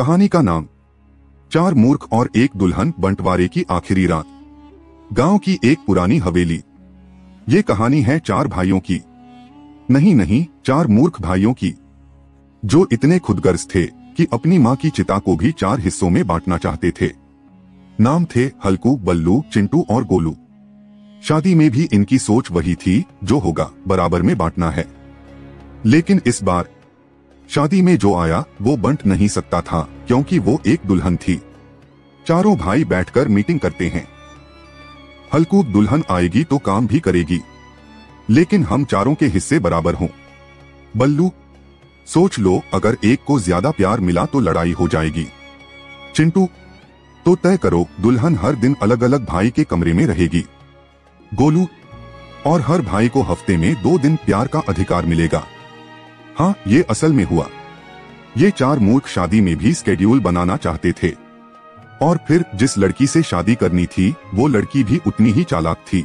कहानी का नाम 4 मूर्ख और एक दुल्हन, बंटवारे की आखिरी रात। गांव की एक पुरानी हवेली। ये कहानी है 4 भाइयों की, नहीं 4 मूर्ख भाइयों की, जो इतने खुदगर्ज थे कि अपनी माँ की चिता को भी 4 हिस्सों में बांटना चाहते थे। नाम थे हल्कू, बल्लू, चिंटू और गोलू। शादी में भी इनकी सोच वही थी, जो होगा बराबर में बांटना है। लेकिन इस बार शादी में जो आया वो बंट नहीं सकता था, क्योंकि वो एक दुल्हन थी। चारों भाई बैठकर मीटिंग करते हैं। हल्कू, दुल्हन आएगी तो काम भी करेगी, लेकिन हम चारों के हिस्से बराबर हों। बल्लू, सोच लो, अगर एक को ज्यादा प्यार मिला तो लड़ाई हो जाएगी। चिंटू, तो तय करो, दुल्हन हर दिन अलग अलग भाई के कमरे में रहेगी। गोलू, और हर भाई को हफ्ते में 2 दिन प्यार का अधिकार मिलेगा। हाँ, ये असल में हुआ। ये 4 मूर्ख शादी में भी स्केड्यूल बनाना चाहते थे, और फिर जिस लड़की से शादी करनी थी वो लड़की भी उतनी ही चालाक थी,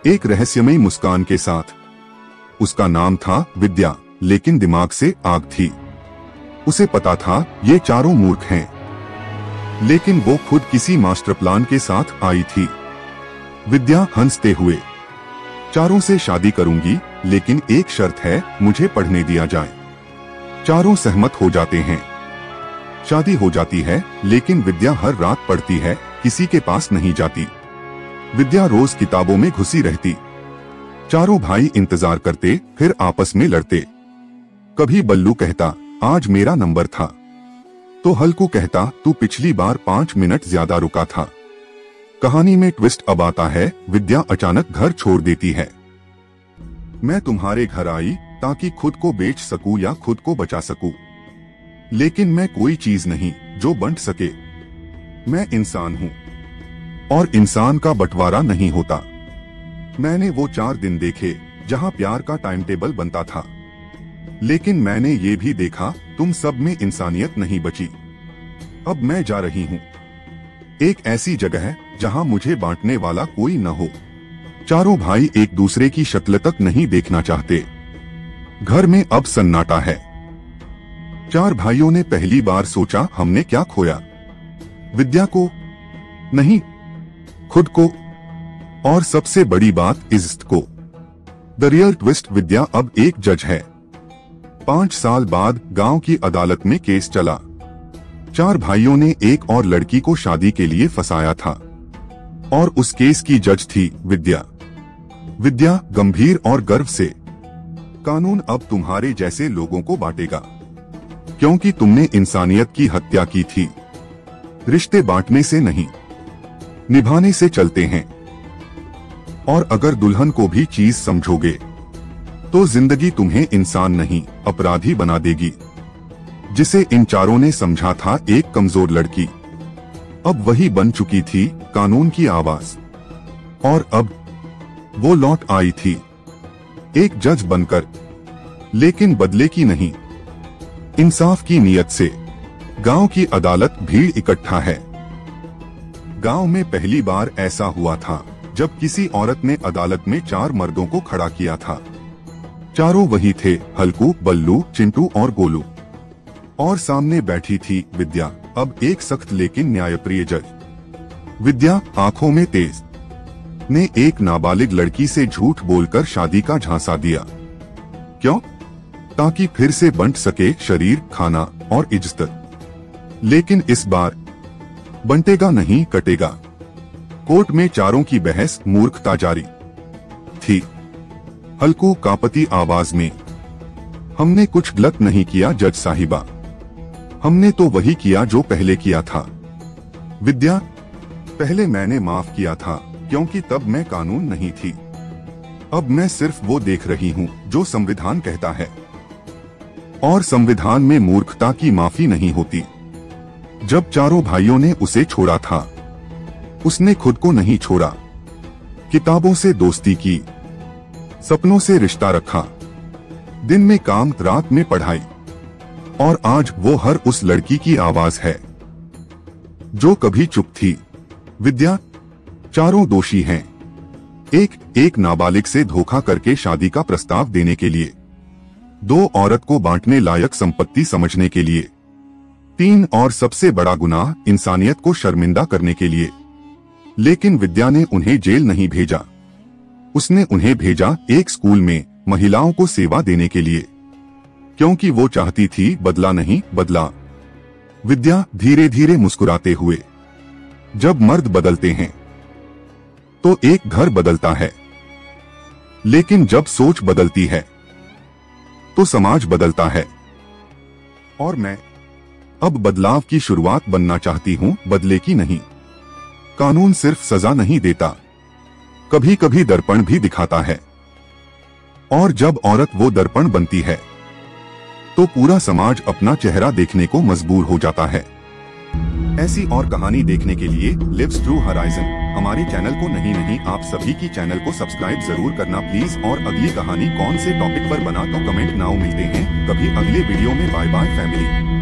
एक रहस्यमयी मुस्कान के साथ। उसका नाम था विद्या, लेकिन दिमाग से आग थी। उसे पता था ये चारों मूर्ख हैं, लेकिन वो खुद किसी मास्टर प्लान के साथ आई थी। विद्या हंसते हुए, चारों से शादी करूंगी, लेकिन एक शर्त है, मुझे पढ़ने दिया जाए। चारों सहमत हो जाते हैं। शादी हो जाती है, लेकिन विद्या हर रात पढ़ती है, किसी के पास नहीं जाती। विद्या रोज किताबों में घुसी रहती। चारों भाई इंतजार करते, फिर आपस में लड़ते। कभी बल्लू कहता, आज मेरा नंबर था, तो हल्कू कहता, तू पिछली बार 5 मिनट ज्यादा रुका था। कहानी में ट्विस्ट अब आता है, विद्या अचानक घर छोड़ देती है। मैं तुम्हारे घर आई ताकि खुद को बेच सकूं या खुद को बचा सकूं, लेकिन मैं कोई चीज नहीं जो बंट सके। मैं इंसान हूं, और इंसान का बंटवारा नहीं होता। मैंने वो 4 दिन देखे जहां प्यार का टाइम टेबल बनता था, लेकिन मैंने ये भी देखा तुम सब में इंसानियत नहीं बची। अब मैं जा रही हूं एक ऐसी जगह जहां मुझे बांटने वाला कोई न हो। चारों भाई एक दूसरे की शक्ल तक नहीं देखना चाहते। घर में अब सन्नाटा है। 4 भाइयों ने पहली बार सोचा, हमने क्या खोया? विद्या को नहीं, खुद को, और सबसे बड़ी बात, इज्जत को। द रियल ट्विस्ट, विद्या अब एक जज है। 5 साल बाद गांव की अदालत में केस चला। 4 भाइयों ने एक और लड़की को शादी के लिए फंसाया था, और उस केस की जज थी विद्या। विद्या गंभीर और गर्व से, कानून अब तुम्हारे जैसे लोगों को बांटेगा, क्योंकि तुमने इंसानियत की हत्या की थी। रिश्ते बांटने से नहीं, निभाने से चलते हैं। और अगर दुल्हन को भी चीज समझोगे, तो जिंदगी तुम्हें इंसान नहीं, अपराधी बना देगी। जिसे इन चारों ने समझा था एक कमजोर लड़की, अब वही बन चुकी थी कानून की आवाज। और अब वो लौट आई थी, एक जज बनकर, लेकिन बदले की नहीं, इंसाफ की नियत से। गांव की अदालत, भीड़ इकट्ठा है। गांव में पहली बार ऐसा हुआ था जब किसी औरत ने अदालत में 4 मर्दों को खड़ा किया था। चारों वही थे, हल्कू, बल्लू, चिंटू और गोलू। और सामने बैठी थी विद्या, अब एक सख्त लेकिन न्यायप्रिय जज। विद्या, आंखों में तेज, ने एक नाबालिग लड़की से झूठ बोलकर शादी का झांसा दिया। क्यों? ताकि फिर से बंट सके शरीर, खाना और इज्जत। लेकिन इस बार बंटेगा नहीं, कटेगा। कोर्ट में चारों की बहस, मूर्खता जारी थी। हल्कू कांपती आवाज में, हमने कुछ गलत नहीं किया जज साहिबा, हमने तो वही किया जो पहले किया था। विद्या, पहले मैंने माफ किया था, क्योंकि तब मैं कानून नहीं थी। अब मैं सिर्फ वो देख रही हूँ जो संविधान कहता है, और संविधान में मूर्खता की माफी नहीं होती। जब चारों भाइयों ने उसे छोड़ा था, उसने खुद को नहीं छोड़ा। किताबों से दोस्ती की, सपनों से रिश्ता रखा, दिन में काम, रात में पढ़ाई, और आज वो हर उस लड़की की आवाज है जो कभी चुप थी। विद्या, चारों दोषी हैं। एक नाबालिग से धोखा करके शादी का प्रस्ताव देने के लिए, 2 औरत को बांटने लायक संपत्ति समझने के लिए, 3 और सबसे बड़ा गुनाह इंसानियत को शर्मिंदा करने के लिए। लेकिन विद्या ने उन्हें जेल नहीं भेजा, उसने उन्हें भेजा एक स्कूल में महिलाओं को सेवा देने के लिए, क्योंकि वो चाहती थी बदला नहीं बदला। विद्या धीरे धीरे मुस्कुराते हुए, जब मर्द बदलते हैं तो एक घर बदलता है, लेकिन जब सोच बदलती है तो समाज बदलता है। और मैं अब बदलाव की शुरुआत बनना चाहती हूं, बदले की नहीं। कानून सिर्फ सजा नहीं देता, कभी कभी दर्पण भी दिखाता है। और जब औरत वो दर्पण बनती है तो पूरा समाज अपना चेहरा देखने को मजबूर हो जाता है। ऐसी और कहानी देखने के लिए लिव्स ट्रू होराइजन हमारे चैनल को नहीं आप सभी की चैनल को सब्सक्राइब जरूर करना प्लीज। और अगली कहानी कौन से टॉपिक पर बना तो कमेंट नाउ। मिलते हैं कभी अगले वीडियो में। Bye bye family.